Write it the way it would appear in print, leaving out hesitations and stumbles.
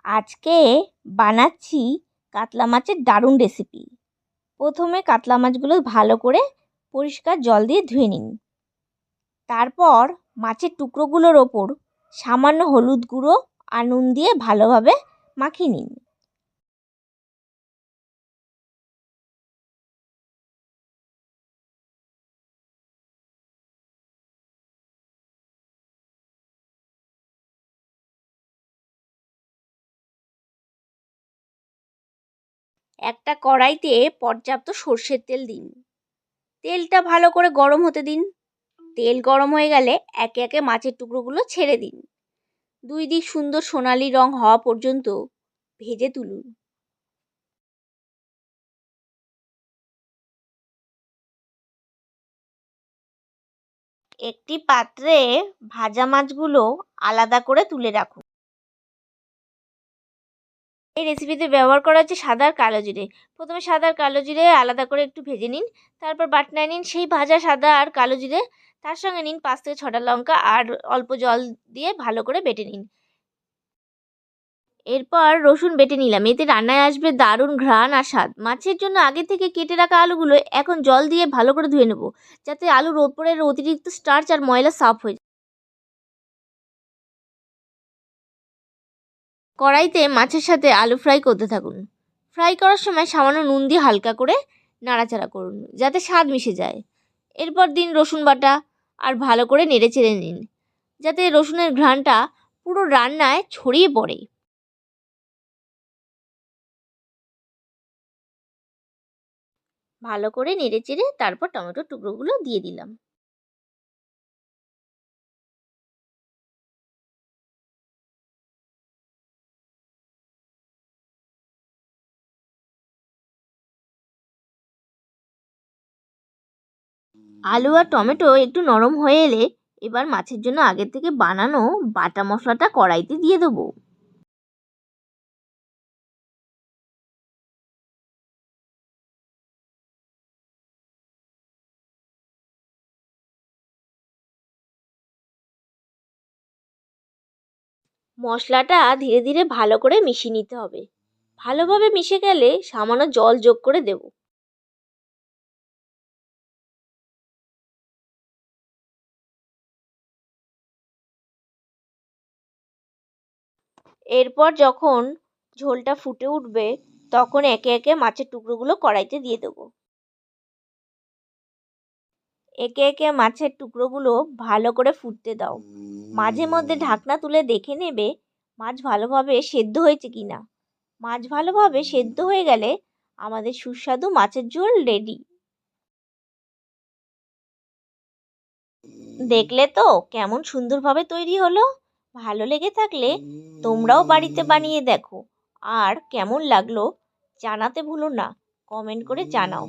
আজকে বানাচ্ছি কাতলা মাছের দারুণ রেসিপি। প্রথমে কাতলা মাছগুলো ভালো করে পরিষ্কার জল দিয়ে ধুয়ে নিন। তারপর মাছের টুকরোগুলোর ওপর সামান্য হলুদ গুঁড়ো আর নুন দিয়ে ভালোভাবে মাখিয়ে নিন। একটা কড়াইতে পর্যাপ্ত সর্ষের তেল দিন। তেলটা ভালো করে গরম হতে দিন। তেল গরম হয়ে গেলে একে একে মাছের টুকরোগুলো ছেড়ে দিন। দুই দিক সুন্দর সোনালি রং হওয়া পর্যন্ত ভেজে তুলুন। একটি পাত্রে ভাজা মাছগুলো আলাদা করে তুলে রাখুন। এই রেসিপিতে ব্যবহার করা হচ্ছে সাদা আর কালো জিরে। প্রথমে সাদা আর কালো জিরে আলাদা করে একটু ভেজে নিন। তারপর বাটনায় নিন সেই ভাজা সাদা আর কালো জিরে। তার সঙ্গে নিন 5 থেকে 6টা লঙ্কা আর অল্প জল দিয়ে ভালো করে বেটে নিন। এরপর রসুন বেটে নিলাম। এতে রান্নায় আসবে দারুণ ঘ্রাণ আর স্বাদ। মাছের জন্য আগে থেকে কেটে রাখা আলুগুলো এখন জল দিয়ে ভালো করে ধুয়ে নেব, যাতে আলুর ওপরের অতিরিক্ত স্টার্চ আর ময়লা সাফ হয়ে যায়। কড়াইতে মাছের সাথে আলু ফ্রাই করতে থাকুন। ফ্রাই করার সময় সামান্য নুন দিয়ে হালকা করে নাড়াচাড়া করুন, যাতে স্বাদ মিশে যায়। এরপর দিন রসুন বাটা আর ভালো করে নেড়ে চেড়ে নিন, যাতে রসুনের ঘ্রাণটা পুরো রান্নায় ছড়িয়ে পড়ে। ভালো করে নেড়ে চেড়ে তারপর টমেটোর টুকরোগুলো দিয়ে দিলাম। আলু আর টমেটো একটু নরম হয়ে এলে এবার মাছের জন্য আগের থেকে বানানো বাটা মশলাটা কড়াইতে দিয়ে দেবো। মশলাটা ধীরে ধীরে ভালো করে মিশিয়ে নিতে হবে। ভালোভাবে মিশে গেলে সামান্য জল যোগ করে দেব। এরপর যখন ঝোলটা ফুটে উঠবে তখন একে একে মাছের টুকরোগুলো কড়াইতে দিয়ে দেবো। একে একে মাছের টুকরোগুলো ভালো করে ফুটতে দাও। মাঝে মধ্যে ঢাকনা তুলে দেখে নেবে মাছ ভালোভাবে সেদ্ধ হয়েছে কিনা। মাছ ভালোভাবে সেদ্ধ হয়ে গেলে আমাদের সুস্বাদু মাছের ঝোল রেডি। দেখলে তো কেমন সুন্দরভাবে তৈরি হলো। ভালো লেগে থাকলে তোমরাও বাড়িতে বানিয়ে দেখো, আর কেমন লাগলো জানাতে ভুলো না। কমেন্ট করে জানাও।